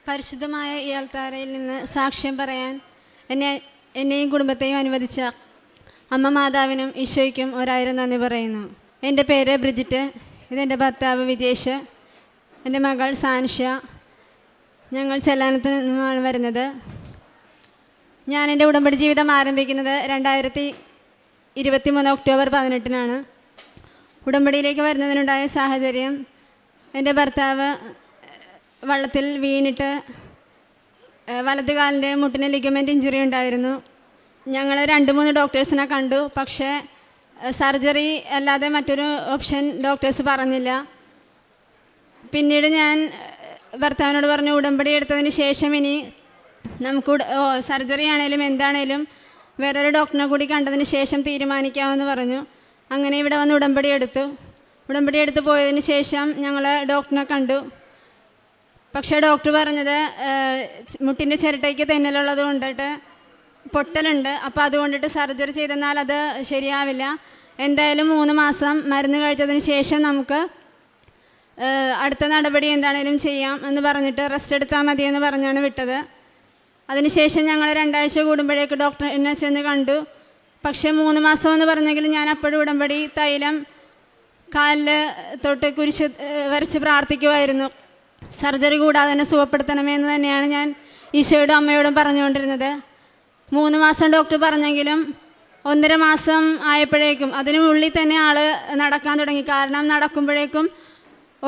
പരിശുദ്ധമായ ഈ അൾത്താരയിൽ നിന്ന് സാക്ഷ്യം പറയാൻ എന്നെയും കുടുംബത്തെയും അനുവദിച്ച അമ്മ മാതാവിനും ഈശോയ്ക്കും 1000 നന്ദി പറയുന്നു. എൻ്റെ പേര് ബ്രിജിറ്റ്. ഇതെൻ്റെ ഭർത്താവ് വിജേഷ്. എൻ്റെ മകൾ സാൻഷ്യ. ഞങ്ങൾ ചെല്ലാനത്ത് നിന്നാണ് വരുന്നത്. ഞാൻ എൻ്റെ ഉടമ്പടി ജീവിതം ആരംഭിക്കുന്നത് 2023 ഒക്ടോബർ 18-നാണ്. ഉടമ്പടിയിലേക്ക് വരുന്നതിനുണ്ടായ സാഹചര്യം, എൻ്റെ ഭർത്താവ് വള്ളത്തിൽ വീണിട്ട് വലതുകാലിൻ്റെ മുട്ടിന് ലിഗമെൻ്റ് ഇഞ്ചുറി ഉണ്ടായിരുന്നു. ഞങ്ങൾ 2-3 ഡോക്ടേഴ്സിനെ കണ്ടു. പക്ഷേ സർജറി അല്ലാതെ മറ്റൊരു ഓപ്ഷൻ ഡോക്ടേഴ്സ് പറഞ്ഞില്ല. പിന്നീട് ഞാൻ ഭർത്താവിനോട് പറഞ്ഞു, ഉടമ്പടി എടുത്തതിന് ശേഷം ഇനി നമുക്ക് സർജറി ആണേലും എന്താണേലും വേറൊരു ഡോക്ടറിനെ കൂടി കണ്ടതിന് ശേഷം തീരുമാനിക്കാമെന്ന് പറഞ്ഞു. അങ്ങനെ ഇവിടെ വന്ന് ഉടമ്പടി എടുത്ത് പോയതിന് ശേഷം ഞങ്ങൾ ഡോക്ടറിനെ കണ്ടു. പക്ഷേ ഡോക്ടർ പറഞ്ഞത് മുട്ടിൻ്റെ ചിരട്ടയ്ക്ക് തെന്നലുള്ളത് കൊണ്ടിട്ട് പൊട്ടലുണ്ട്. അപ്പോൾ അതുകൊണ്ടിട്ട് സർജറി ചെയ്തെന്നാൽ അത് ശരിയാവില്ല. എന്തായാലും 3 മാസം മരുന്ന് കഴിച്ചതിന് ശേഷം നമുക്ക് അടുത്ത നടപടി എന്താണേലും ചെയ്യാം എന്ന് പറഞ്ഞിട്ട് റെസ്റ്റ് എടുത്താൽ മതിയെന്ന് പറഞ്ഞാണ് വിട്ടത്. അതിനുശേഷം ഞങ്ങൾ 2 ആഴ്ച കൂടുമ്പോഴേക്ക് ഡോക്ടറിനെ ചെന്ന് കണ്ടു. പക്ഷേ 3 മാസം എന്ന് പറഞ്ഞെങ്കിലും ഞാൻ അപ്പോഴും ഉടമ്പടി തൈലം കാലിൽ തൊട്ട് കുരിശ് വരച്ച് പ്രാർത്ഥിക്കുമായിരുന്നു. സർജറി കൂടാതെ തന്നെ സുഖപ്പെടുത്തണമേ എന്ന് തന്നെയാണ് ഞാൻ ഈശോയോടും അമ്മയോടും പറഞ്ഞുകൊണ്ടിരുന്നത്. 3 മാസം ഡോക്ടർ പറഞ്ഞെങ്കിലും 1.5 മാസം ആയപ്പോഴേക്കും അതിനുള്ളിൽ തന്നെ ആൾ നടക്കാൻ തുടങ്ങി. കാരണം നടക്കുമ്പോഴേക്കും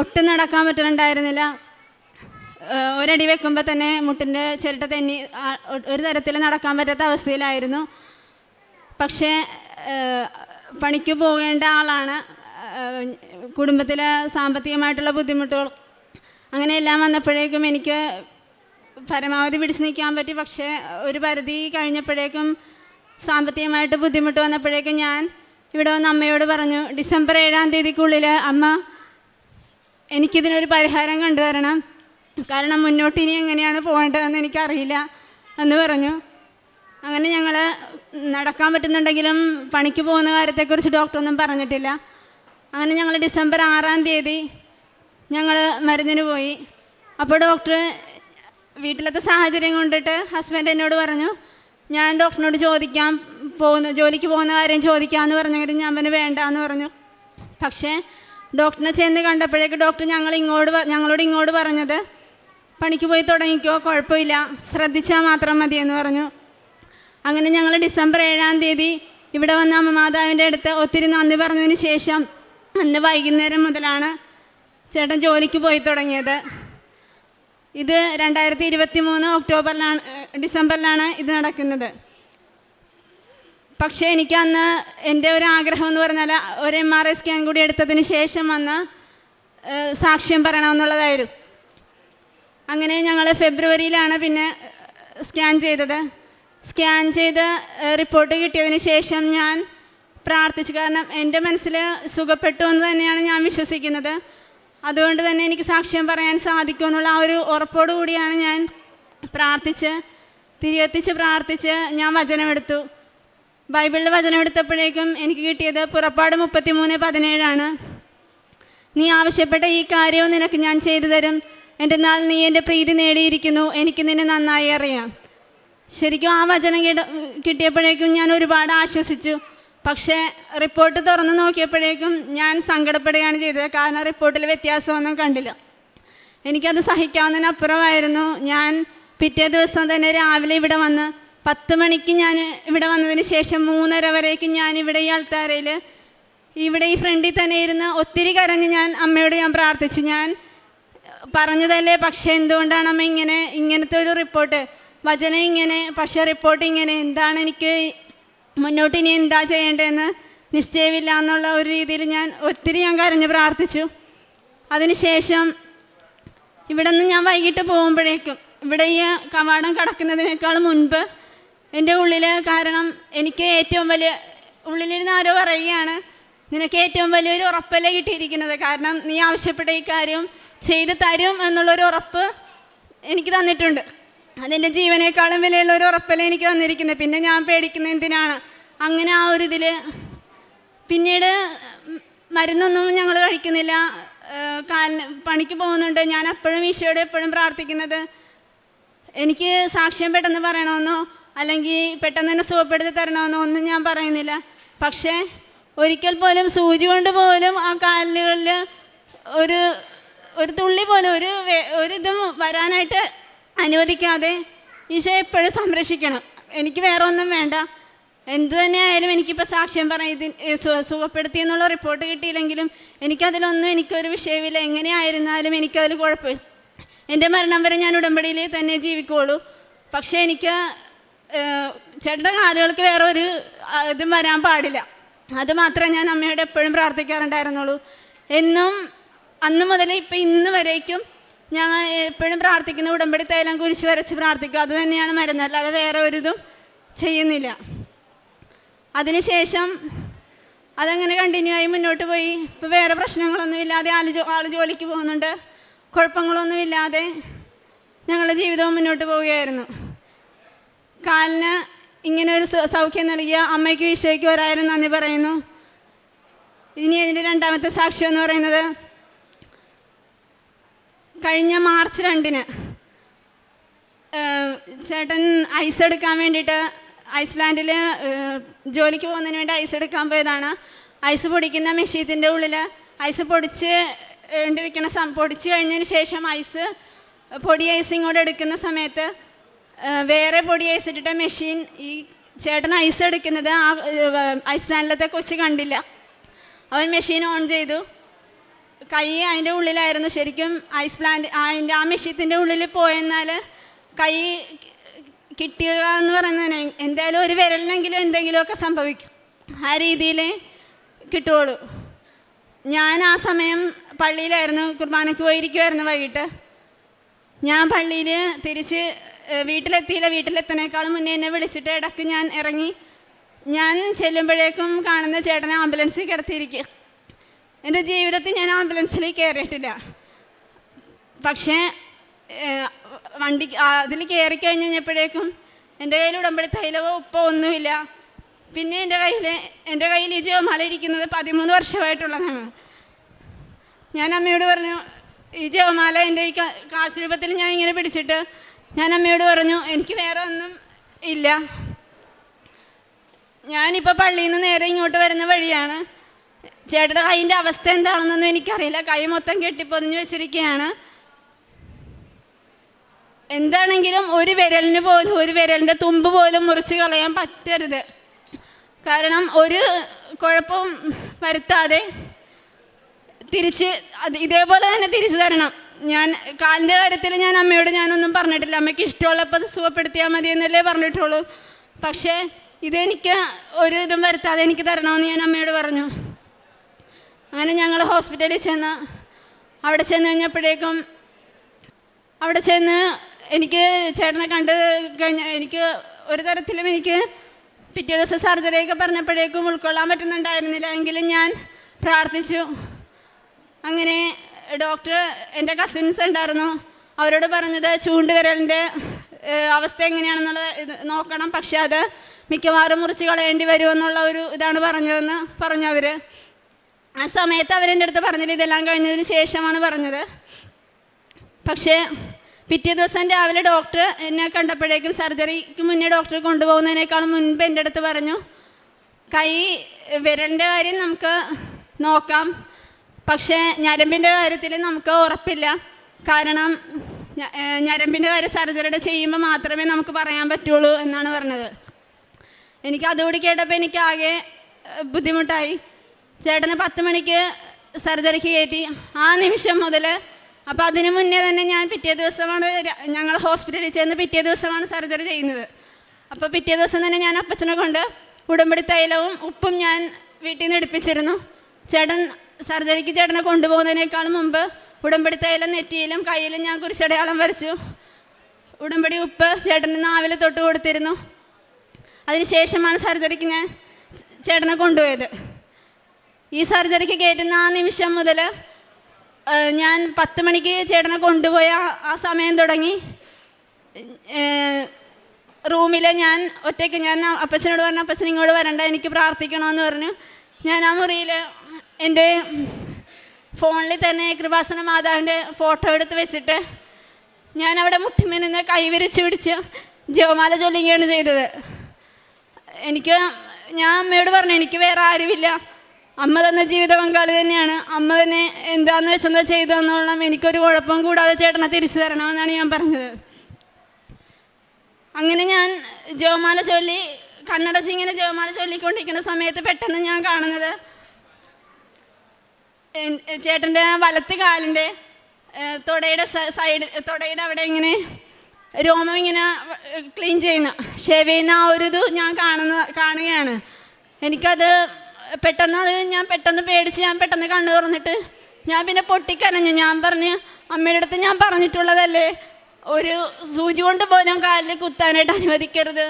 ഒട്ടും നടക്കാൻ പറ്റുന്നുണ്ടായിരുന്നില്ല. ഒരടി വെക്കുമ്പോൾ തന്നെ മുട്ടിൻ്റെ ചിരട്ട തെന്നി ഒരു തരത്തിൽ നടക്കാൻ പറ്റാത്ത അവസ്ഥയിലായിരുന്നു. പക്ഷേ പണിക്ക് പോകേണ്ട ആളാണ്. കുടുംബത്തിലെ സാമ്പത്തികമായിട്ടുള്ള ബുദ്ധിമുട്ടുകൾ അങ്ങനെയെല്ലാം വന്നപ്പോഴേക്കും എനിക്ക് പരമാവധി പിടിച്ചു നിൽക്കാൻ പറ്റി. പക്ഷേ ഒരു പരിധി കഴിഞ്ഞപ്പോഴേക്കും സാമ്പത്തികമായിട്ട് ബുദ്ധിമുട്ട് വന്നപ്പോഴേക്കും ഞാൻ ഇവിടെ വന്ന് അമ്മയോട് പറഞ്ഞു, ഡിസംബർ 7-ാം തീയതിക്കുള്ളിൽ അമ്മ എനിക്കിതിനൊരു പരിഹാരം കണ്ടുതരണം. കാരണം മുന്നോട്ട് ഇനി എങ്ങനെയാണ് പോകേണ്ടതെന്ന് എനിക്കറിയില്ല എന്ന് പറഞ്ഞു. അങ്ങനെ ഞങ്ങൾ നടക്കാൻ പറ്റുന്നുണ്ടെങ്കിലും പണിക്ക് പോകുന്ന കാര്യത്തെക്കുറിച്ച് ഡോക്ടറൊന്നും പറഞ്ഞിട്ടില്ല. അങ്ങനെ ഞങ്ങൾ ഡിസംബർ 6-ാം തീയതി ഞങ്ങൾ മരുന്നിന് പോയി. അപ്പോൾ ഡോക്ടർ വീട്ടിലത്തെ സാഹചര്യം കൊണ്ടിട്ട് ഹസ്ബൻഡ് എന്നോട് പറഞ്ഞു, ഞാൻ ഡോക്ടറിനോട് ജോലിക്ക് പോകുന്ന കാര്യം ചോദിക്കാമെന്ന് പറഞ്ഞെങ്കിലും ഞാൻ പിന്നെ വേണ്ടാന്ന് പറഞ്ഞു. പക്ഷേ ഡോക്ടറിനെ ചെന്ന് കണ്ടപ്പോഴേക്ക് ഡോക്ടർ ഞങ്ങളോട് ഇങ്ങോട്ട് പറഞ്ഞത്, പണിക്ക് പോയി തുടങ്ങിക്കോ, കുഴപ്പമില്ല, ശ്രദ്ധിച്ചാൽ മാത്രം മതിയെന്ന് പറഞ്ഞു. അങ്ങനെ ഞങ്ങൾ ഡിസംബർ 7-ാം തീയതി ഇവിടെ വന്ന അമ്മ മാതാവിൻ്റെ അടുത്ത് ഒത്തിരി നന്ദി പറഞ്ഞതിന് ശേഷം അന്ന് വൈകുന്നേരം മുതലാണ് ചേട്ടൻ ജോലിക്ക് പോയി തുടങ്ങിയത്. ഇത് 2023 ഡിസംബറിലാണ് ഇത് നടക്കുന്നത്. പക്ഷേ എനിക്ക് അന്ന് എൻ്റെ ഒരു ആഗ്രഹം എന്ന് പറഞ്ഞാൽ ഒരു MRI സ്കാൻ കൂടി എടുത്തതിന് ശേഷം വന്ന് സാക്ഷ്യം പറയണമെന്നുള്ളതായിരുന്നു. അങ്ങനെ ഞങ്ങൾ ഫെബ്രുവരിയിലാണ് പിന്നെ സ്കാൻ ചെയ്തത്. സ്കാൻ ചെയ്ത് റിപ്പോർട്ട് കിട്ടിയതിന് ശേഷം ഞാൻ പ്രാർത്ഥിച്ചു. കാരണം എൻ്റെ മനസ്സിൽ സുഖപ്പെട്ടു എന്ന് തന്നെയാണ് ഞാൻ വിശ്വസിക്കുന്നത്. അതുകൊണ്ട് തന്നെ എനിക്ക് സാക്ഷ്യം പറയാൻ സാധിക്കുമെന്നുള്ള ആ ഒരു ഉറപ്പോടു കൂടിയാണ് ഞാൻ തിരികെത്തിച്ച് പ്രാർത്ഥിച്ച് ഞാൻ വചനമെടുത്തു. ബൈബിളിൽ വചനമെടുത്തപ്പോഴേക്കും എനിക്ക് കിട്ടിയത് പുറപ്പാട് 33:17 നീ ആവശ്യപ്പെട്ട ഈ കാര്യവും നിനക്ക് ഞാൻ ചെയ്തു തരും. എൻ്റെ നാൾ നീ എൻ്റെ പ്രീതി നേടിയിരിക്കുന്നു, എനിക്ക് നിന്നെ നന്നായി അറിയാം. ശരിക്കും ആ വചനം കിട്ടിയപ്പോഴേക്കും ഞാൻ ഒരുപാട് ആശ്വസിച്ചു. പക്ഷേ റിപ്പോർട്ട് തുറന്ന് നോക്കിയപ്പോഴേക്കും ഞാൻ സങ്കടപ്പെടുകയാണ് ചെയ്തത്. കാരണം റിപ്പോർട്ടിൽ വ്യത്യാസമൊന്നും കണ്ടില്ല. എനിക്കത് സഹിക്കാവുന്നതിനപ്പുറമായിരുന്നു. ഞാൻ പിറ്റേ ദിവസം തന്നെ രാവിലെ ഇവിടെ വന്ന് 10 മണിക്ക് ഞാൻ ഇവിടെ വന്നതിന് ശേഷം 3:30 വരേക്കും ഞാൻ ഇവിടെ ഈ അൾത്താരയിൽ ഇവിടെ ഈ ഫ്രണ്ടിൽ തന്നെ ഇരുന്ന് ഒത്തിരി കരഞ്ഞ് ഞാൻ അമ്മയോട് പ്രാർത്ഥിച്ചു. ഞാൻ പറഞ്ഞതല്ലേ, പക്ഷേ എന്തുകൊണ്ടാണ് അമ്മ ഇങ്ങനത്തെ ഒരു റിപ്പോർട്ട്, വചനം ഇങ്ങനെ, പക്ഷേ റിപ്പോർട്ട് ഇങ്ങനെ, എന്താണ് എനിക്ക് മുന്നോട്ട് ഇനി എന്താ ചെയ്യേണ്ടതെന്ന് നിശ്ചയമില്ല എന്നുള്ള ഒരു രീതിയിൽ ഒത്തിരി കരഞ്ഞ് പ്രാർത്ഥിച്ചു. അതിനുശേഷം ഇവിടെ നിന്ന് ഞാൻ വൈകിട്ട് പോകുമ്പോഴേക്കും ഇവിടെ ഈ കവാടം കടക്കുന്നതിനേക്കാൾ മുൻപ് എൻ്റെ ഉള്ളിൽ, കാരണം എനിക്ക് ഏറ്റവും വലിയ ഉള്ളിലിരുന്ന് ആരോ പറയുകയാണ്, നിനക്ക് ഏറ്റവും വലിയൊരു ഉറപ്പല്ലേ കിട്ടിയിരിക്കുന്നത്. കാരണം നീ ആവശ്യപ്പെട്ട ഈ കാര്യം ചെയ്ത് തരും എന്നുള്ളൊരു ഉറപ്പ് എനിക്ക് തന്നിട്ടുണ്ട്. അതെൻ്റെ ജീവനേക്കാളും വിലയുള്ള ഒരു ഉറപ്പല്ലേ എനിക്ക് തന്നിരിക്കുന്നത്. പിന്നെ ഞാൻ പേടിക്കുന്നത് എന്തിനാണ്? അങ്ങനെ ആ ഒരു ഇതിൽ പിന്നീട് മരുന്നൊന്നും ഞങ്ങൾ കഴിക്കുന്നില്ല. പണിക്ക് പോകുന്നുണ്ട്. ഞാൻ എപ്പോഴും ഈശോയോട് എപ്പോഴും പ്രാർത്ഥിക്കുന്നത്, എനിക്ക് സാക്ഷ്യം പെട്ടെന്ന് പറയണമെന്നോ അല്ലെങ്കിൽ പെട്ടെന്ന് തന്നെ സുഖപ്പെടുത്തി തരണമെന്നോ ഒന്നും ഞാൻ പറയുന്നില്ല. പക്ഷേ ഒരിക്കൽ പോലും സൂചി കൊണ്ട് പോലും ആ കാലുകളിൽ ഒരു ഒരു തുള്ളി പോലും ഒരിതും വരാനായിട്ട് അനുവദിക്കാതെ ഈശോ എപ്പോഴും സംരക്ഷിക്കണം. എനിക്ക് വേറെ ഒന്നും വേണ്ട. എന്തു തന്നെയായാലും എനിക്കിപ്പോൾ സാക്ഷ്യം സുഖപ്പെടുത്തി എന്നുള്ള റിപ്പോർട്ട് കിട്ടിയില്ലെങ്കിലും എനിക്കതിലൊന്നും എനിക്കൊരു വിഷയമില്ല. എങ്ങനെയായിരുന്നാലും എനിക്കതിൽ കുഴപ്പമില്ല. എൻ്റെ മരണം വരെ ഞാൻ ഉടമ്പടിയിൽ തന്നെ ജീവിക്കുള്ളൂ. പക്ഷേ എനിക്ക് ചേട്ടൻ്റെ കാലുകൾക്ക് വേറെ ഒരു ഇതും വരാൻ പാടില്ല. അത് മാത്രമേ ഞാൻ അമ്മയോട് എപ്പോഴും പ്രാർത്ഥിക്കാറുണ്ടായിരുന്നുള്ളൂ. എന്നും അന്ന് മുതൽ ഇപ്പം ഇന്ന് വരേക്കും ഞാൻ എപ്പോഴും പ്രാർത്ഥിക്കുന്ന ഉടമ്പടി തൈലം കുരിശ് വരച്ച് പ്രാർത്ഥിക്കും. അത് തന്നെയാണ് മരുന്ന്, അല്ലാതെ വേറെ ഒരിതും ചെയ്യുന്നില്ല. അതിനുശേഷം അതങ്ങനെ കണ്ടിന്യൂ ആയി മുന്നോട്ട് പോയി. ഇപ്പോൾ വേറെ പ്രശ്നങ്ങളൊന്നുമില്ലാതെ ആൾ ജോലിക്ക് പോകുന്നുണ്ട്. കുഴപ്പങ്ങളൊന്നുമില്ലാതെ ഞങ്ങളുടെ ജീവിതവും മുന്നോട്ട് പോവുകയായിരുന്നു. കാലിന് ഇങ്ങനെ ഒരു സൗഖ്യം നൽകിയ അമ്മയ്ക്കും ഈശോയ്ക്കും ഒരായിരം നന്ദി പറയുന്നു. ഇനി അതിൻ്റെ രണ്ടാമത്തെ സാക്ഷ്യം എന്ന് പറയുന്നത്, കഴിഞ്ഞ മാർച്ച് 2-ന് ചേട്ടൻ ഐസ് എടുക്കാൻ വേണ്ടിയിട്ട് ഐസ്ലാൻഡിൽ ജോലിക്ക് പോകുന്നതിന് വേണ്ടി ഐസ് എടുക്കാൻ പോയതാണ്. ഐസ് പൊടിക്കുന്ന മെഷീൻ്റെ ഉള്ളിൽ ഐസ് പൊടിച്ച് കഴിഞ്ഞതിന് ശേഷം പൊടി ഐസ് ഇങ്ങോട്ട് എടുക്കുന്ന സമയത്ത് വേറെ പൊടി ഐസ് ഇട്ടിട്ട മെഷീൻ ഈ ചേട്ടൻ ഐസ് എടുക്കുന്നത് ആ ഐസ് പ്ലാന്റിലത്തെ കൊച്ച് കണ്ടില്ല. അവൻ മെഷീൻ ഓൺ ചെയ്തു. കൈ അതിൻ്റെ ഉള്ളിലായിരുന്നു. ശരിക്കും ഐസ് പ്ലാന്റ് ആ മെഷീൻ്റെ ഉള്ളിൽ പോയെന്നാൽ കൈ കിട്ടുക എന്ന് പറയുന്നതിന് എന്തായാലും ഒരു വിരലിനെങ്കിലും എന്തെങ്കിലുമൊക്കെ സംഭവിക്കും. ആ രീതിയിൽ കിട്ടുകയുള്ളൂ. ഞാൻ ആ സമയം പള്ളിയിലായിരുന്നു, കുർബാനയ്ക്ക് പോയിരിക്കുമായിരുന്നു വൈകിട്ട്. ഞാൻ പള്ളിയിൽ തിരിച്ച് വീട്ടിലെത്തിയില്ല. വീട്ടിലെത്തണേക്കാളും മുന്നേ എന്നെ വിളിച്ചിട്ട് ഇടയ്ക്ക് ഞാൻ ഇറങ്ങി. ഞാൻ ചെല്ലുമ്പോഴേക്കും കാണുന്ന ചേട്ടനെ ആംബുലൻസിൽ കിടത്തിയിരിക്കുക. എൻ്റെ ജീവിതത്തിൽ ഞാൻ ആംബുലൻസിൽ കയറിയിട്ടില്ല. പക്ഷേ അതിൽ കയറി കഴിഞ്ഞ് കഴിഞ്ഞപ്പോഴേക്കും എൻ്റെ കയ്യിൽ ഉടമ്പടി തൈലമോ ഉപ്പോ ഒന്നുമില്ല. പിന്നെ എൻ്റെ കയ്യിൽ ഈ ജപമാല ഇരിക്കുന്നത് 13 വർഷമായിട്ടുള്ളതാണ്. ഞാൻ അമ്മയോട് പറഞ്ഞു, ഈ ജപമാല എൻ്റെ ഈ കാശ് രൂപത്തിൽ ഞാൻ ഇങ്ങനെ പിടിച്ചിട്ട് ഞാൻ അമ്മയോട് പറഞ്ഞു, എനിക്ക് വേറെ ഒന്നും ഇല്ല. ഞാനിപ്പോൾ പള്ളിയിൽ നിന്ന് നേരെ ഇങ്ങോട്ട് വരുന്ന വഴിയാണ്. ചേട്ടൻ്റെ കൈയിൻ്റെ അവസ്ഥ എന്താണെന്നൊന്നും എനിക്കറിയില്ല. കൈ മൊത്തം കെട്ടിപ്പൊതിഞ്ഞ് വെച്ചിരിക്കുകയാണ്. എന്താണെങ്കിലും ഒരു വിരലിൻ്റെ തുമ്പ് പോലും മുറിച്ച് കളയാൻ പറ്റരുത്. കാരണം ഒരു കുഴപ്പവും വരുത്താതെ ഇതേപോലെ തന്നെ തിരിച്ചു തരണം. ഞാൻ കാലിൻ്റെ കാര്യത്തിൽ ഞാൻ അമ്മയോട് ഞാനൊന്നും പറഞ്ഞിട്ടില്ല. അമ്മയ്ക്ക് ഇഷ്ടമുള്ളപ്പോൾ അത് സുഖപ്പെടുത്തിയാൽ മതി എന്നല്ലേ പറഞ്ഞിട്ടുള്ളൂ. പക്ഷേ ഇതെനിക്ക് ഒരു ഇതും വരുത്താതെ എനിക്ക് തരണമെന്ന് ഞാൻ അമ്മയോട് പറഞ്ഞു. അങ്ങനെ ഞങ്ങൾ ഹോസ്പിറ്റലിൽ അവിടെ ചെന്ന് കഴിഞ്ഞപ്പോഴേക്കും എനിക്ക് ചേട്ടനെ കണ്ട് എനിക്ക് ഒരു തരത്തിലും എനിക്ക് പിറ്റേ ദിവസം സർജറിയൊക്കെ പറഞ്ഞപ്പോഴേക്കും ഉൾക്കൊള്ളാൻ പറ്റുന്നുണ്ടായിരുന്നില്ല. എങ്കിലും ഞാൻ പ്രാർത്ഥിച്ചു. അങ്ങനെ ഡോക്ടർ, എൻ്റെ കസിൻസ് ഉണ്ടായിരുന്നു, അവരോട് പറഞ്ഞത് ചൂണ്ടുവിരലിൻ്റെ അവസ്ഥ എങ്ങനെയാണെന്നുള്ളത് നോക്കണം, പക്ഷെ അത് മിക്കവാറും മുറിച്ച് കളയേണ്ടി വരുമെന്നുള്ള ഒരു ഇതാണ് പറഞ്ഞതെന്ന് പറഞ്ഞു അവർ. ആ സമയത്ത് അവരെൻ്റെ അടുത്ത് പറഞ്ഞില്ല, ഇതെല്ലാം കഴിഞ്ഞതിന് ശേഷമാണ് പറഞ്ഞത്. പക്ഷേ പിറ്റേ ദിവസം രാവിലെ ഡോക്ടർ എന്നെ കണ്ടപ്പോഴേക്കും സർജറിക്ക് മുന്നേ ഡോക്ടർ കൊണ്ടുപോകുന്നതിനേക്കാളും മുൻപ് എൻ്റെ അടുത്ത് പറഞ്ഞു, വിരലിൻ്റെ കാര്യം നമുക്ക് നോക്കാം, പക്ഷേ ഞരമ്പിൻ്റെ കാര്യത്തിൽ നമുക്ക് ഉറപ്പില്ല. കാരണം ഞരമ്പിൻ്റെ കാര്യം സർജറിയുടെ ചെയ്യുമ്പോൾ മാത്രമേ നമുക്ക് പറയാൻ പറ്റുള്ളൂ എന്നാണ് പറഞ്ഞത്. എനിക്ക് അതുകൂടി കേട്ടപ്പോൾ എനിക്ക് ആകെ ബുദ്ധിമുട്ടായി. ചേട്ടന് 10 മണിക്ക് സർജറിക്ക് കയറ്റി. ആ നിമിഷം മുതൽ, അപ്പോൾ അതിന് മുന്നേ തന്നെ ഞാൻ ഞങ്ങൾ ഹോസ്പിറ്റലിൽ ചെന്ന് പിറ്റേ ദിവസമാണ് സർജറി ചെയ്യുന്നത്. അപ്പോൾ പിറ്റേ ദിവസം തന്നെ ഞാൻ അപ്പച്ചനെ കൊണ്ട് ഉടമ്പടി തൈലവും ഉപ്പും ഞാൻ വീട്ടിൽ നിന്ന് എടുപ്പിച്ചിരുന്നു. ചേട്ടനെ കൊണ്ടുപോകുന്നതിനേക്കാളും മുമ്പ് ഉടമ്പടി തൈലം നെറ്റിയിലും കയ്യിലും ഞാൻ കുരിശടയാളം വരച്ചു. ഉടമ്പടി ഉപ്പ് ചേട്ടൻ്റെ നാവിൽ തൊട്ട് കൊടുത്തിരുന്നു. അതിനുശേഷമാണ് സർജറിക്ക് ഞാൻ ചേട്ടനെ കൊണ്ടുപോയത്. ഈ സർജറിക്ക് കയറ്റുന്ന ആ നിമിഷം മുതൽ ഞാൻ 10 മണിക്ക് ചേട്ടനെ കൊണ്ടുപോയ ആ സമയം തുടങ്ങി റൂമിൽ ഞാൻ ഒറ്റയ്ക്ക്, ഞാൻ അപ്പച്ചനോട് പറഞ്ഞു, അപ്പച്ചൻ ഇങ്ങോട്ട് വരണ്ട, എനിക്ക് പ്രാർത്ഥിക്കണമെന്ന് പറഞ്ഞു. ഞാൻ ആ മുറിയിൽ എൻ്റെ ഫോണിൽ തന്നെ കൃപാസന മാതാവിൻ്റെ ഫോട്ടോ എടുത്ത് വെച്ചിട്ട് ഞാൻ അവിടെ മുട്ടിന്മേൽ നിന്ന് കൈവിരിച്ച് പിടിച്ച് ജപമാല ചൊല്ലുകയാണ് ചെയ്തത്. ഞാൻ അമ്മയോട് പറഞ്ഞു, എനിക്ക് വേറെ ആരുമില്ല, അമ്മ തന്ന ജീവിത പങ്കാളി തന്നെയാണ്, അമ്മ തന്നെ എന്താന്ന് വെച്ചെന്താ ചെയ്തു തന്നോളണം, എനിക്കൊരു കുഴപ്പം കൂടാതെ ചേട്ടനെ തിരിച്ചു തരണമെന്നാണ് ഞാൻ പറഞ്ഞത്. അങ്ങനെ ഞാൻ ജപമാല ചൊല്ലി കണ്ണടച്ച് ഇങ്ങനെ ജപമാല ചൊല്ലിക്കൊണ്ടിരിക്കുന്ന സമയത്ത് പെട്ടെന്ന് ഞാൻ കാണുന്നത് ചേട്ടൻ്റെ വലത്ത് കാലിൻ്റെ തുടയുടെ അവിടെ ഇങ്ങനെ രോമം ഇങ്ങനെ ക്ലീൻ ചെയ്യുന്ന ഷേവ് ചെയ്യുന്ന ആ ഒരു ഇത് ഞാൻ കാണുകയാണ്. എനിക്കത് ഞാൻ പെട്ടെന്ന് പേടിച്ച് ഞാൻ പെട്ടെന്ന് കണ്ണു തുറന്നിട്ട് ഞാൻ പിന്നെ പൊട്ടിക്കരഞ്ഞു. ഞാൻ പറഞ്ഞു, അമ്മയുടെ അടുത്ത് ഞാൻ പറഞ്ഞിട്ടുള്ളതല്ലേ, ഒരു സൂചി കൊണ്ട് പോലും കാലിൽ കുത്താനായിട്ട് അനുവദിക്കരുത്,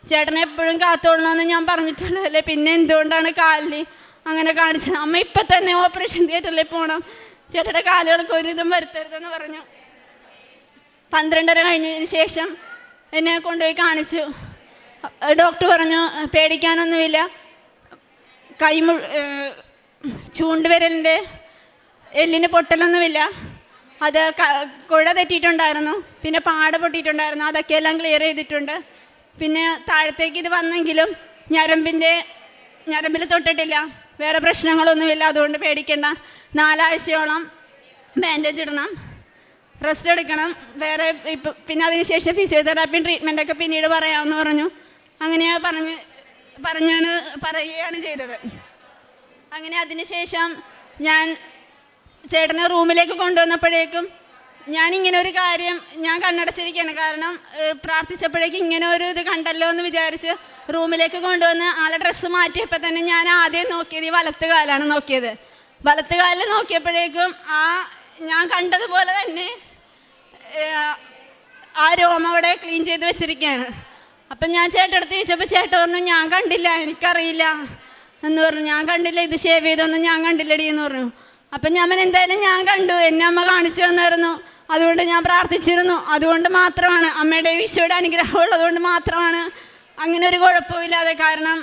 ചേട്ടനെ എപ്പോഴും കാത്തോളണമെന്ന് ഞാൻ പറഞ്ഞിട്ടുള്ളതല്ലേ, പിന്നെ എന്തുകൊണ്ടാണ് കാലിൽ അങ്ങനെ കാണിച്ചത്? അമ്മ ഇപ്പം തന്നെ ഓപ്പറേഷൻ തിയേറ്ററിൽ പോകണം, ചേട്ടയുടെ കാലുകൾക്ക് ഒരിതും വരുത്തരുതെന്ന് പറഞ്ഞു. 12:30 കഴിഞ്ഞതിന് ശേഷം എന്നെ കൊണ്ടുപോയി കാണിച്ചു. ഡോക്ടർ പറഞ്ഞു, പേടിക്കാനൊന്നുമില്ല, ചൂണ്ടുവിരലിൻ്റെ എല്ലിന് പൊട്ടലൊന്നുമില്ല, അത് കുഴ തെറ്റിയിട്ടുണ്ടായിരുന്നു, പിന്നെ പാട പൊട്ടിയിട്ടുണ്ടായിരുന്നു, അതൊക്കെ എല്ലാം ക്ലിയർ ചെയ്തിട്ടുണ്ട്. പിന്നെ താഴത്തേക്ക് ഇത് വന്നെങ്കിലും ഞരമ്പിൽ തൊട്ടിട്ടില്ല, വേറെ പ്രശ്നങ്ങളൊന്നുമില്ല, അതുകൊണ്ട് പേടിക്കണ്ട. 4 ആഴ്ചയോളം ബാൻഡേജ് ഇടണം, റെസ്റ്റ് എടുക്കണം, വേറെ പിന്നെ അതിനുശേഷം ഫിസിയോതെറാപ്പിയും ട്രീറ്റ്മെൻറ്റൊക്കെ പിന്നീട് പറയാമെന്ന് പറഞ്ഞു. അങ്ങനെ പറയുകയാണ് ചെയ്തത്. അങ്ങനെ അതിനുശേഷം ഞാൻ ചേട്ടനെ റൂമിലേക്ക് കൊണ്ടുവന്നപ്പോഴേക്കും ഞാനിങ്ങനെ ഒരു കാര്യം ഞാൻ കണ്ണടച്ചിരിക്കുകയാണ്. കാരണം പ്രാർത്ഥിച്ചപ്പോഴേക്കും ഇങ്ങനെ ഒരു ഇത് കണ്ടല്ലോ എന്ന് വിചാരിച്ച് റൂമിലേക്ക് കൊണ്ടുവന്ന് ആളെ ഡ്രസ്സ് മാറ്റിയപ്പോൾ തന്നെ ഞാൻ ആദ്യം നോക്കിയത് ഈ വലത്ത് കാലാണ് നോക്കിയത്. വലത്ത് കാലിൽ നോക്കിയപ്പോഴേക്കും ഞാൻ കണ്ടതുപോലെ തന്നെ ആ രോമം അവിടെ ക്ലീൻ ചെയ്ത് വെച്ചിരിക്കുകയാണ്. അപ്പം ഞാൻ ചേട്ടടുത്ത് ചോദിച്ചപ്പോൾ ചേട്ടൻ പറഞ്ഞു, ഞാൻ കണ്ടില്ല, എനിക്കറിയില്ല എന്ന് പറഞ്ഞു. ഞാൻ കണ്ടില്ല, ഇത് ഷേവ് ചെയ്തൊന്നും ഞാൻ കണ്ടില്ലടി എന്ന് പറഞ്ഞു. അപ്പം ഞാൻ എന്തായാലും ഞാൻ കണ്ടു, എന്നെ അമ്മ കാണിച്ചു തന്നായിരുന്നു, അതുകൊണ്ട് ഞാൻ പ്രാർത്ഥിച്ചിരുന്നു, അതുകൊണ്ട് മാത്രമാണ്, അമ്മയുടെ ഈശോയുടെ അനുഗ്രഹം ഉള്ളതുകൊണ്ട് മാത്രമാണ് അങ്ങനെ ഒരു കുഴപ്പമില്ലാതെ. കാരണം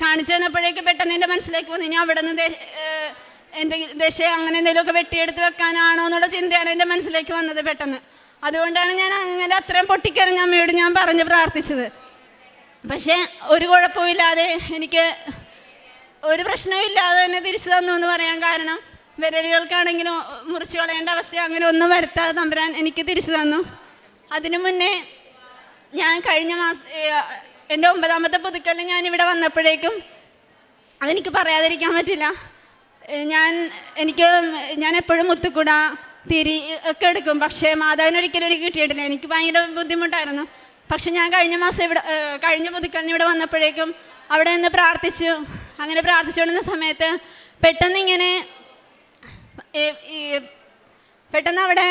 കാണിച്ചു തന്നപ്പോഴേക്ക് പെട്ടെന്ന് എൻ്റെ മനസ്സിലേക്ക് വന്നു, ഇനി അവിടെ നിന്ന് എന്തെങ്കിലും ദശ അങ്ങനെ എന്തെങ്കിലുമൊക്കെ വെട്ടിയെടുത്ത് വെക്കാനാണോ എന്നുള്ള ചിന്തയാണ് എൻ്റെ മനസ്സിലേക്ക് വന്നത് പെട്ടെന്ന്. അതുകൊണ്ടാണ് ഞാൻ അങ്ങനെ അത്രയും പൊട്ടിക്കരഞ്ഞ അമ്മയോട് ഞാൻ പറഞ്ഞ് പ്രാർത്ഥിച്ചത്. പക്ഷേ ഒരു കുഴപ്പമില്ലാതെ, എനിക്ക് ഒരു പ്രശ്നവും ഇല്ലാതെ തന്നെ തിരിച്ചു തന്നു എന്ന് പറയാൻ കാരണം വിരലുകൾക്കാണെങ്കിലും മുറിച്ച് കളയേണ്ട അവസ്ഥ അങ്ങനെ ഒന്നും വരുത്താതെ തമ്പുരാൻ എനിക്ക് തിരിച്ചു തന്നു. അതിനു മുന്നേ ഞാൻ കഴിഞ്ഞ മാസം എൻ്റെ 9ാമത്തെ പുതുക്കലിൽ ഞാനിവിടെ വന്നപ്പോഴേക്കും അതെനിക്ക് പറയാതിരിക്കാൻ പറ്റില്ല. ഞാൻ എപ്പോഴും മുത്തുക്കുട തിരി ഒക്കെ എടുക്കും, പക്ഷേ മാതാവിനൊരിക്കലും എനിക്ക് കിട്ടിയിട്ടില്ല. എനിക്ക് ഭയങ്കര ബുദ്ധിമുട്ടായിരുന്നു. പക്ഷെ ഞാൻ കഴിഞ്ഞ പുതുക്കലിന് ഇവിടെ വന്നപ്പോഴേക്കും അവിടെ നിന്ന് പ്രാർത്ഥിച്ചു. അങ്ങനെ പ്രാർത്ഥിച്ചുകൊണ്ടിരുന്ന സമയത്ത് പെട്ടെന്ന് അവിടെ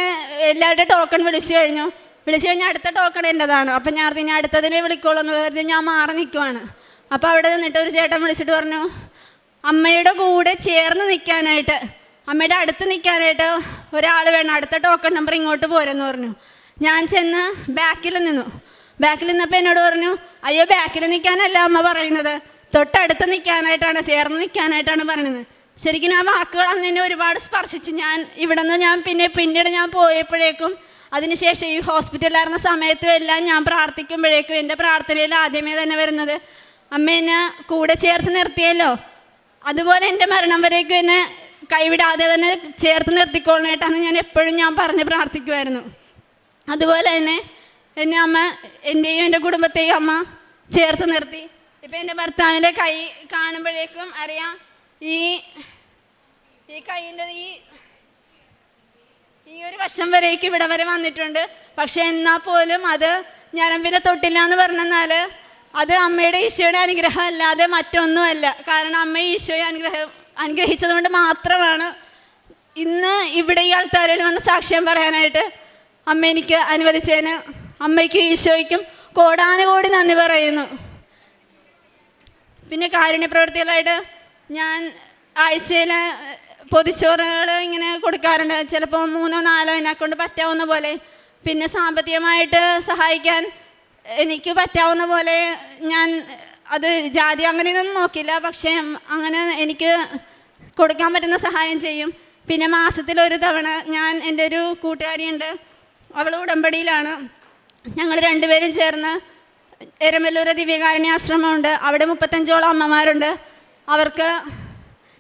എല്ലാവരുടെ ടോക്കൺ വിളിച്ചു കഴിഞ്ഞാൽ അടുത്ത ടോക്കൺ എൻ്റെതാണ്. അപ്പം ഞാൻ ഇനി അടുത്തതിനെ വിളിക്കോളൂ എന്ന് കരുതി ഞാൻ മാറി നിൽക്കുവാണ്. അപ്പോൾ അവിടെ നിന്നിട്ട് ഒരു ചേട്ടൻ വിളിച്ചിട്ട് പറഞ്ഞു, അമ്മയുടെ കൂടെ ചേർന്ന് നിൽക്കാനായിട്ട്, അമ്മയുടെ അടുത്ത് നിൽക്കാനായിട്ട് ഒരാൾ വേണം, അടുത്ത ടോക്കൺ നമ്പർ ഇങ്ങോട്ട് പോരെന്ന് പറഞ്ഞു. ഞാൻ ചെന്ന് ബാക്കിൽ നിന്നപ്പോൾ എന്നോട് പറഞ്ഞു, അയ്യോ ബാക്കിൽ നിൽക്കാനല്ല അമ്മ പറയുന്നത്, തൊട്ടടുത്ത് നിൽക്കാനായിട്ടാണ്, ചേർന്ന് നിൽക്കാനായിട്ടാണ് പറയുന്നത്. ശരിക്കും ആ വാക്കുകൾ അന്ന് എന്നെ ഒരുപാട് സ്പർശിച്ചു. ഞാൻ ഇവിടെ നിന്ന് പിന്നീട് ഞാൻ പോയപ്പോഴേക്കും അതിനുശേഷം ഈ ഹോസ്പിറ്റലിലായിരുന്ന സമയത്തും എല്ലാം ഞാൻ പ്രാർത്ഥിക്കുമ്പോഴേക്കും എൻ്റെ പ്രാർത്ഥനയിൽ ആദ്യമേ തന്നെ വരുന്നത്, അമ്മ എന്നെ കൂടെ ചേർത്ത് നിർത്തിയല്ലോ, അതുപോലെ എൻ്റെ മരണം വരേക്കും എന്നെ കൈവിടാതെ തന്നെ ചേർത്ത് നിർത്തിക്കൊള്ളണേട്ടാണ് ഞാൻ എപ്പോഴും പറഞ്ഞ് പ്രാർത്ഥിക്കുമായിരുന്നു. അതുപോലെ തന്നെ എന്നെ അമ്മ, എൻ്റെയും എൻ്റെ കുടുംബത്തെയും അമ്മ ചേർത്ത് നിർത്തി. ഇപ്പം എൻ്റെ ഭർത്താവിൻ്റെ കൈ കാണുമ്പോഴേക്കും അറിയാം, ഈ കൈയിൻ്റെ ഈ ഒരു വശം വരേക്കും ഇവിടെ വരെ വന്നിട്ടുണ്ട്. പക്ഷെ എന്നാൽ പോലും അത് ഞരമ്പിനെ തൊട്ടില്ല എന്ന് പറഞ്ഞാൽ അത് അമ്മയുടെ ഈശോയുടെ അനുഗ്രഹം അല്ലാതെ മറ്റൊന്നുമല്ല. കാരണം അമ്മ ഈശോയെ അനുഗ്രഹിച്ചത് കൊണ്ട് മാത്രമാണ് ഇന്ന് ഇവിടെ ഈ ആൾക്കാരിൽ വന്ന് സാക്ഷ്യം പറയാനായിട്ട് അമ്മ എനിക്ക് അനുവദിച്ചതിന് അമ്മയ്ക്കും ഈശോയ്ക്കും കോടാനുകോടി നന്ദി പറയുന്നു. പിന്നെ കാരുണ്യ പ്രവൃത്തികളായിട്ട് ഞാൻ ആഴ്ചയിൽ പൊതിച്ചോറുകൾ ഇങ്ങനെ കൊടുക്കാറുണ്ട്. ചിലപ്പോൾ 3-4 എന്നെക്കൊണ്ട് പറ്റാവുന്ന പോലെ. പിന്നെ സാമ്പത്തികമായിട്ട് സഹായിക്കാൻ എനിക്ക് പറ്റാവുന്ന പോലെ ഞാൻ അത് ജാതി അങ്ങനെയൊന്നും നോക്കില്ല, പക്ഷേ അങ്ങനെ എനിക്ക് കൊടുക്കാൻ പറ്റുന്ന സഹായം ചെയ്യും. പിന്നെ മാസത്തിലൊരു തവണ എൻ്റെ ഒരു കൂട്ടുകാരിയുണ്ട്, അവൾ ഉടമ്പടിയിലാണ്. ഞങ്ങൾ രണ്ടുപേരും ചേർന്ന് എരമല്ലൂർ ദിവ്യകാരുണ്യാശ്രമമുണ്ട്, അവിടെ 35ഓളം അമ്മമാരുണ്ട്. അവർക്ക്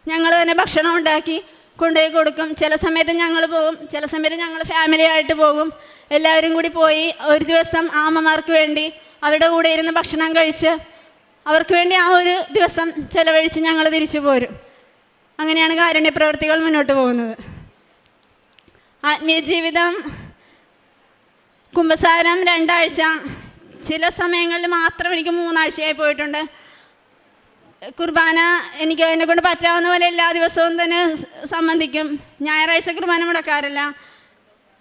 ഞങ്ങൾ തന്നെ ഭക്ഷണം ഉണ്ടാക്കി കൊണ്ടുപോയി കൊടുക്കും. ചില സമയത്ത് ഞങ്ങൾ പോകും, ചില സമയത്ത് ഞങ്ങൾ ഫാമിലി ആയിട്ട് പോകും. എല്ലാവരും കൂടി പോയി ഒരു ദിവസം ആ അമ്മമാർക്ക് വേണ്ടി അവരുടെ കൂടെ ഇരുന്ന് ഭക്ഷണം കഴിച്ച് അവർക്ക് വേണ്ടി ആ ഒരു ദിവസം ചിലവഴിച്ച് ഞങ്ങൾ തിരിച്ചു പോരും. അങ്ങനെയാണ് കാരുണ്യ പ്രവൃത്തികൾ മുന്നോട്ട് പോകുന്നത്. ആത്മീയ ജീവിതം, കുമ്പസാരം 2 ആഴ്ച, ചില സമയങ്ങളിൽ മാത്രം എനിക്ക് 3 ആഴ്ചയായി പോയിട്ടുണ്ട്. കുർബാന എനിക്ക് എന്നെക്കൊണ്ട് പറ്റാവുന്ന പോലെ എല്ലാ ദിവസവും തന്നെ സംബന്ധിക്കും. ഞായറാഴ്ച കുർബാന മുടക്കാറില്ല.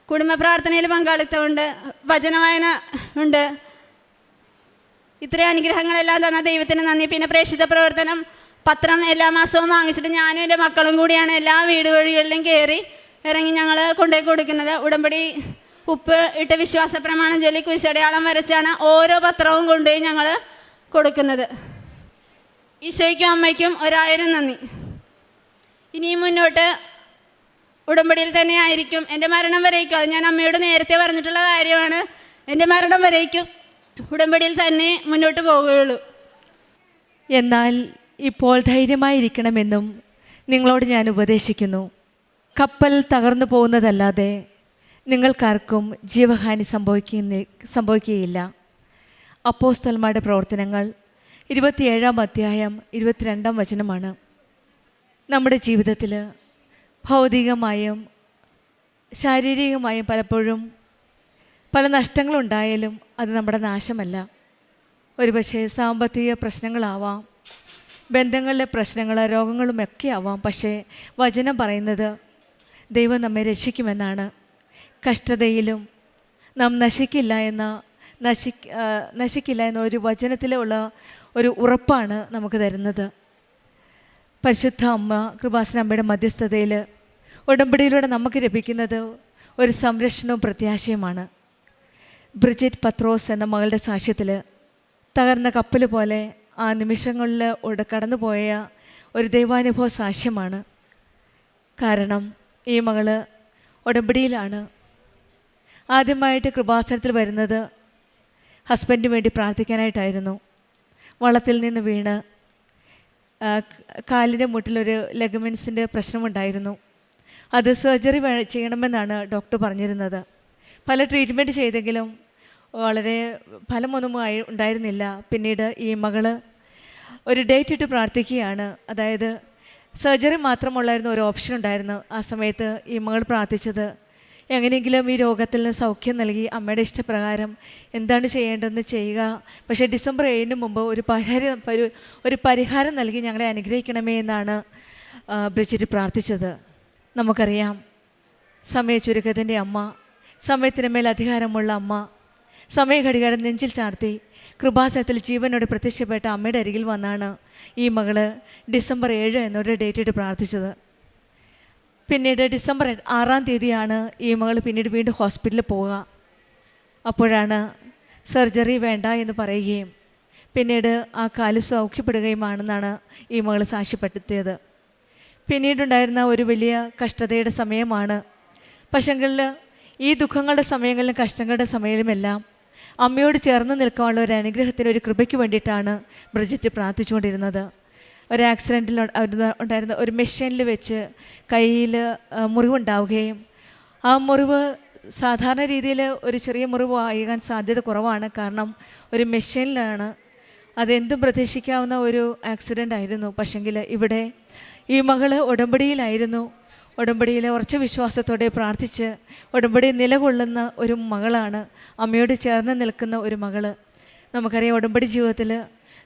കുടുംബ പ്രാർത്ഥനയിൽ പങ്കാളിത്തമുണ്ട്, വചനവായന ഉണ്ട്. ഇത്രയും അനുഗ്രഹങ്ങളെല്ലാം തന്ന ദൈവത്തിന് നന്ദി. പിന്നെ പ്രേക്ഷിത പ്രവർത്തനം, പത്രം എല്ലാ മാസവും വാങ്ങിച്ചിട്ട് ഞാനും എൻ്റെ മക്കളും കൂടിയാണ് എല്ലാ വീട് വഴികളിലും കയറി ഇറങ്ങി ഞങ്ങൾ കൊണ്ടുപോയി കൊടുക്കുന്നത്. ഉടമ്പടി ഉപ്പ് ഇട്ട് വിശ്വാസ പ്രമാണം ചൊല്ലി കുരിശടയാളം വരച്ചാണ് ഓരോ പത്രവും കൊണ്ടുപോയി ഞങ്ങൾ കൊടുക്കുന്നത്. ഈശോയ്ക്കും അമ്മയ്ക്കും 1000 നന്ദി. ഇനിയും മുന്നോട്ട് ഉടമ്പടിയിൽ തന്നെ ആയിരിക്കും എൻ്റെ മരണം വരേക്കും. അത് ഞാൻ അമ്മയോട് നേരത്തെ പറഞ്ഞിട്ടുള്ള കാര്യമാണ്. എൻ്റെ മരണം വരേക്കും ഉടമ്പടിയിൽ തന്നെ മുന്നോട്ട് പോവുകയുള്ളൂ. എന്നാൽ ഇപ്പോൾ ധൈര്യമായിരിക്കണമെന്നും നിങ്ങളോട് ഞാൻ ഉപദേശിക്കുന്നു. കപ്പൽ തകർന്നു പോകുന്നതല്ലാതെ നിങ്ങൾക്കാർക്കും ജീവഹാനി സംഭവിക്കുകയില്ല. അപ്പോസ്തലന്മാരുടെ പ്രവർത്തനങ്ങൾ 27-ാം അധ്യായം 22-ാം വചനമാണ്. നമ്മുടെ ജീവിതത്തിൽ ഭൗതികമായും ശാരീരികമായും പലപ്പോഴും പല നഷ്ടങ്ങളുണ്ടായാലും അത് നമ്മുടെ നാശമല്ല. ഒരുപക്ഷെ സാമ്പത്തിക പ്രശ്നങ്ങളാവാം, ബന്ധങ്ങളിലെ പ്രശ്നങ്ങൾ, രോഗങ്ങളുമൊക്കെ ആവാം. പക്ഷേ വചനം പറയുന്നത് ദൈവം നമ്മെ രക്ഷിക്കുമെന്നാണ്. കഷ്ടതയിലും നാം നശിക്കില്ല എന്ന ഒരു വചനത്തിലുള്ള ഒരു ഉറപ്പാണ് നമുക്ക് തരുന്നത്. പരിശുദ്ധ അമ്മ കൃപാസന അമ്മയുടെ മധ്യസ്ഥതയിൽ ഉടമ്പടിയിലൂടെ നമുക്ക് ലഭിക്കുന്നത് ഒരു സംരക്ഷണവും പ്രത്യാശയുമാണ്. ബ്രിജിറ്റ് പത്രോസ് എന്ന മകളുടെ സാക്ഷ്യത്തിൽ തകർന്ന കപ്പൽ പോലെ ആ നിമിഷങ്ങളിൽ കടന്നുപോയ ഒരു ദൈവാനുഭവ സാക്ഷ്യമാണ്. കാരണം ഈ മകള് ഉടമ്പടിയിലാണ്. ആദ്യമായിട്ട് കൃപാസനത്തിൽ വരുന്നത് ഹസ്ബൻഡിന് വേണ്ടി പ്രാർത്ഥിക്കാനായിട്ടായിരുന്നു. വള്ളത്തിൽ നിന്ന് വീണ് കാലിൻ്റെ മുട്ടിലൊരു ലെഗമെൻസിൻ്റെ പ്രശ്നമുണ്ടായിരുന്നു. അത് സർജറി ചെയ്യണമെന്നാണ് ഡോക്ടർ പറഞ്ഞിരുന്നത്. പല ട്രീറ്റ്മെൻറ്റ് ചെയ്തെങ്കിലും വളരെ ഫലമൊന്നും ഉണ്ടായിരുന്നില്ല. പിന്നീട് ഈ മകള് ഒരു ഡേറ്റ് ഇട്ട് പ്രാർത്ഥിക്കുകയാണ്. അതായത് സർജറി മാത്രമുള്ളായിരുന്നു ഒരു ഓപ്ഷൻ ഉണ്ടായിരുന്നു. ആ സമയത്ത് ഈ മകൾ പ്രാർത്ഥിച്ചത് എങ്ങനെയെങ്കിലും ഈ രോഗത്തിൽ നിന്ന് സൗഖ്യം നൽകി അമ്മയുടെ ഇഷ്ടപ്രകാരം എന്താണ് ചെയ്യേണ്ടതെന്ന് ചെയ്യുക, പക്ഷേ ഡിസംബർ 7-ന് മുമ്പ് ഒരു പരിഹാരം നൽകി ഞങ്ങളെ അനുഗ്രഹിക്കണമേ എന്നാണ് ബ്രിജിറ്റ് പ്രാർത്ഥിച്ചത്. നമുക്കറിയാം, സമയച്ചുരുക്കത്തിൻ്റെ അമ്മ, സമയത്തിന് മേൽ അധികാരമുള്ള അമ്മ, സമയഘടികാരം നെഞ്ചിൽ ചാർത്തി കൃപാസനത്തിൽ ജീവനോട് പ്രത്യക്ഷപ്പെട്ട അമ്മയുടെ അരികിൽ വന്നാണ് ഈ മകള് ഡിസംബർ 7 എന്നൊരു ഡേറ്റ് ഇട്ട് പ്രാർത്ഥിച്ചത്. പിന്നീട് ഡിസംബർ 6-ാം തീയതിയാണ് ഈ മകൾ പിന്നീട് വീണ്ടും ഹോസ്പിറ്റലിൽ പോവുക. അപ്പോഴാണ് സർജറി വേണ്ട എന്ന് പറയുകയും പിന്നീട് ആ കാല് സൗഖ്യപ്പെടുകയുമാണെന്നാണ് ഈ മകൾ സാക്ഷ്യപ്പെടുത്തിയത്. പിന്നീടുണ്ടായിരുന്ന ഒരു വലിയ കഷ്ടതയുടെ സമയമാണ്. പക്ഷെങ്കിൽ ഈ ദുഃഖങ്ങളുടെ സമയങ്ങളിലും കഷ്ടങ്ങളുടെ സമയങ്ങളിലുമെല്ലാം അമ്മയോട് ചേർന്ന് നിൽക്കാനുള്ള ഒരു അനുഗ്രഹത്തിന്, ഒരു കൃപയ്ക്ക് വേണ്ടിയിട്ടാണ് ബ്രിജിറ്റ് പ്രാർത്ഥിച്ചുകൊണ്ടിരുന്നത്. ഒരു ആക്സിഡൻറ്റിൽ ഉണ്ടായിരുന്ന ഒരു മെഷീനിൽ വെച്ച് കയ്യിൽ മുറിവുണ്ടാവുകയും ആ മുറിവ് സാധാരണ രീതിയിൽ ഒരു ചെറിയ മുറിവ് ആകാൻ സാധ്യത കുറവാണ്. കാരണം ഒരു മെഷീനിലാണ്. അതെന്തും പ്രതീക്ഷിക്കാവുന്ന ഒരു ആക്സിഡൻ്റ് ആയിരുന്നു. പക്ഷെങ്കിൽ ഇവിടെ ഈ മകൾ ഉടമ്പടിയിലായിരുന്നു. ഉടമ്പടിയിൽ ഉറച്ച വിശ്വാസത്തോടെ പ്രാർത്ഥിച്ച് ഉടമ്പടി നിലകൊള്ളുന്ന ഒരു മകളാണ്, അമ്മയോട് ചേർന്ന് നിൽക്കുന്ന ഒരു മകള്. നമുക്കറിയാം, ഉടമ്പടി ജീവിതത്തിൽ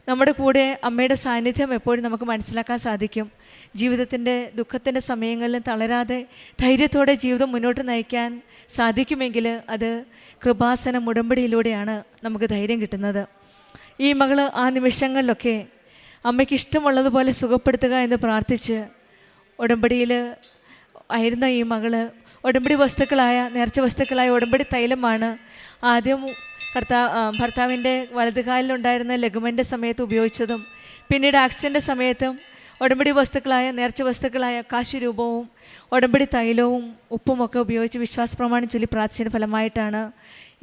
നമ്മുടെ കൂടെ അമ്മയുടെ സാന്നിധ്യം എപ്പോഴും നമുക്ക് മനസ്സിലാക്കാൻ സാധിക്കും. ജീവിതത്തിൻ്റെ ദുഃഖത്തിൻ്റെ സമയങ്ങളിൽ തളരാതെ ധൈര്യത്തോടെ ജീവിതം മുന്നോട്ട് നയിക്കാൻ സാധിക്കുമെങ്കിൽ അത് കൃപാസനം ഉടമ്പടിയിലൂടെയാണ് നമുക്ക് ധൈര്യം കിട്ടുന്നത്. ഈ മകള് ആ നിമിഷങ്ങളിലൊക്കെ അമ്മയ്ക്ക് ഇഷ്ടമുള്ളതുപോലെ സുഖപ്പെടുത്തുക എന്ന് പ്രാർത്ഥിച്ച് ഉടമ്പടിയിൽ ആയിരുന്ന ഈ മകള് ഉടമ്പടി വസ്തുക്കളായ, നേർച്ച വസ്തുക്കളായ ഉടമ്പടി തൈലമാണ് ആദ്യം ഭർത്താവിൻ്റെ വലതുകാലിലുണ്ടായിരുന്ന ലെഗമെൻ്റെ സമയത്ത് ഉപയോഗിച്ചതും പിന്നീട് ആക്സിഡൻ്റ് സമയത്തും ഉടമ്പടി വസ്തുക്കളായ നേർച്ച വസ്തുക്കളായ കാശുരൂപവും ഉടമ്പടി തൈലവും ഉപ്പുമൊക്കെ ഉപയോഗിച്ച് വിശ്വാസ പ്രമാണം ചൊല്ലി പ്രാർത്ഥിച്ചതിൻ്റെ ഫലമായിട്ടാണ്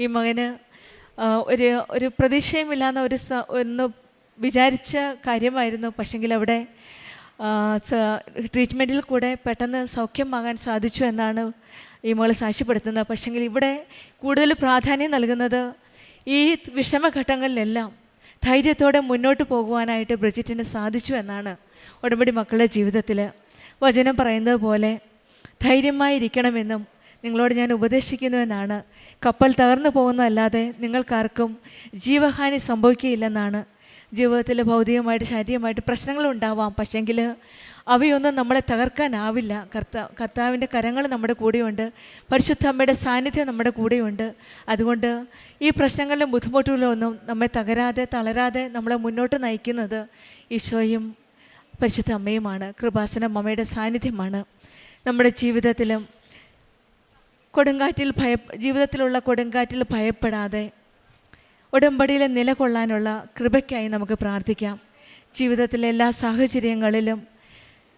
ഈ മകന് ഒരു പ്രതീക്ഷയുമില്ലാന്ന ഒന്ന് വിചാരിച്ച കാര്യമായിരുന്നു. പക്ഷെങ്കിൽ അവിടെ ട്രീറ്റ്മെൻറ്റിൽ കൂടെ പെട്ടെന്ന് സൗഖ്യമാകാൻ സാധിച്ചു എന്നാണ് ഈ മകൾ സാക്ഷ്യപ്പെടുത്തുന്നത്. പക്ഷെങ്കിൽ ഇവിടെ കൂടുതൽ പ്രാധാന്യം നൽകുന്നത് ഈ വിഷമഘട്ടങ്ങളിലെല്ലാം ധൈര്യത്തോടെ മുന്നോട്ട് പോകുവാനായിട്ട് ബ്രിജിറ്റിന് സാധിച്ചു എന്നാണ്. ഉടമ്പടി മക്കളുടെ ജീവിതത്തിൽ വചനം പറയുന്നത് പോലെ ധൈര്യമായിരിക്കണമെന്നും നിങ്ങളോട് ഞാൻ ഉപദേശിക്കുന്നുവെന്നാണ്. കപ്പൽ തകർന്നു പോകുന്നതല്ലാതെ നിങ്ങൾക്കാർക്കും ജീവഹാനി സംഭവിക്കുകയില്ലെന്നാണ്. ജീവിതത്തിൽ ഭൗതികമായിട്ട് ശാരീരികമായിട്ട് പ്രശ്നങ്ങളുണ്ടാവാം, പക്ഷെങ്കിൽ അവയൊന്നും നമ്മളെ തകർക്കാനാവില്ല. കർത്താവിൻ്റെ കരങ്ങൾ നമ്മുടെ കൂടെയുണ്ട്, പരിശുദ്ധ അമ്മയുടെ സാന്നിധ്യം നമ്മുടെ കൂടെയുണ്ട്. അതുകൊണ്ട് ഈ പ്രശ്നങ്ങളിലും ബുദ്ധിമുട്ടുകളിലൊന്നും നമ്മെ തളരാതെ നമ്മളെ മുന്നോട്ട് നയിക്കുന്നത് ഈശോയും പരിശുദ്ധ അമ്മയുമാണ്. കൃപാസനം അമ്മയുടെ സാന്നിധ്യമാണ്. നമ്മുടെ ജീവിതത്തിലും ജീവിതത്തിലുള്ള കൊടുങ്കാറ്റിൽ ഭയപ്പെടാതെ ഉടമ്പടിയിൽ നിലകൊള്ളാനുള്ള കൃപയ്ക്കായി നമുക്ക് പ്രാർത്ഥിക്കാം. ജീവിതത്തിലെ എല്ലാ സാഹചര്യങ്ങളിലും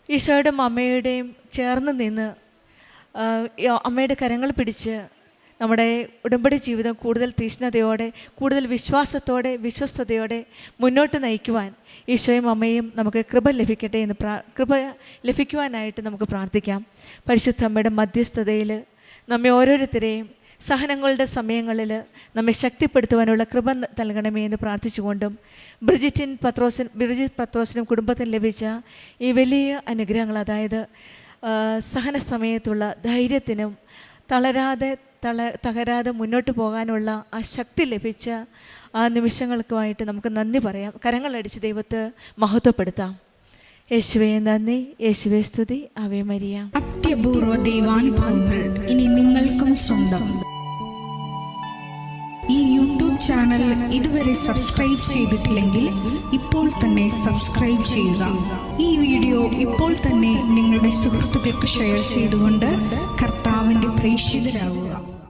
ഈശോയുടെയും അമ്മയുടെയും ചേർന്ന് നിന്ന് അമ്മയുടെ കരങ്ങൾ പിടിച്ച് നമ്മുടെ ഉടമ്പടി ജീവിതം കൂടുതൽ തീഷ്ണതയോടെ, കൂടുതൽ വിശ്വാസത്തോടെ, വിശ്വസ്തയോടെ മുന്നോട്ട് നയിക്കുവാൻ ഈശോയും അമ്മയും നമുക്ക് കൃപ ലഭിക്കട്ടെ എന്ന് കൃപ ലഭിക്കുവാനായിട്ട് നമുക്ക് പ്രാർത്ഥിക്കാം. പരിശുദ്ധ അമ്മയുടെ മധ്യസ്ഥതയിൽ നമ്മെ ഓരോരുത്തരെയും സഹനങ്ങളുടെ സമയങ്ങളിൽ നമ്മെ ശക്തിപ്പെടുത്തുവാനുള്ള കൃപ നൽകണമേ എന്ന് പ്രാർത്ഥിച്ചുകൊണ്ടും ബ്രിജിറ്റ് പത്രോസിനും കുടുംബത്തിനും ലഭിച്ച ഈ വലിയ അനുഗ്രഹങ്ങൾ, അതായത് സഹന സമയത്തുള്ള ധൈര്യത്തിനും തകരാതെ മുന്നോട്ട് പോകാനുള്ള ആ ശക്തി ലഭിച്ച ആ നിമിഷങ്ങൾക്കുമായിട്ട് നമുക്ക് നന്ദി പറയാം. കരങ്ങളടിച്ച് ദൈവത്തെ മഹത്വപ്പെടുത്താം. യേശുവേ നന്ദി, യേശുവേ സ്തുതി, ആവേ മരിയ. അത്യപൂർവ ദൈവാനുഭവങ്ങൾ ഇനി നിങ്ങൾക്കും സ്വന്തം. ഈ യൂട്യൂബ് ചാനൽ ഇതുവരെ സബ്സ്ക്രൈബ് ചെയ്തിട്ടില്ലെങ്കിൽ ഇപ്പോൾ തന്നെ സബ്സ്ക്രൈബ് ചെയ്യുക. ഈ വീഡിയോ ഇപ്പോൾ തന്നെ നിങ്ങളുടെ സുഹൃത്തുക്കൾക്ക് ഷെയർ ചെയ്തുകൊണ്ട് കർത്താവിൻ്റെ പ്രേക്ഷിതരാകുക.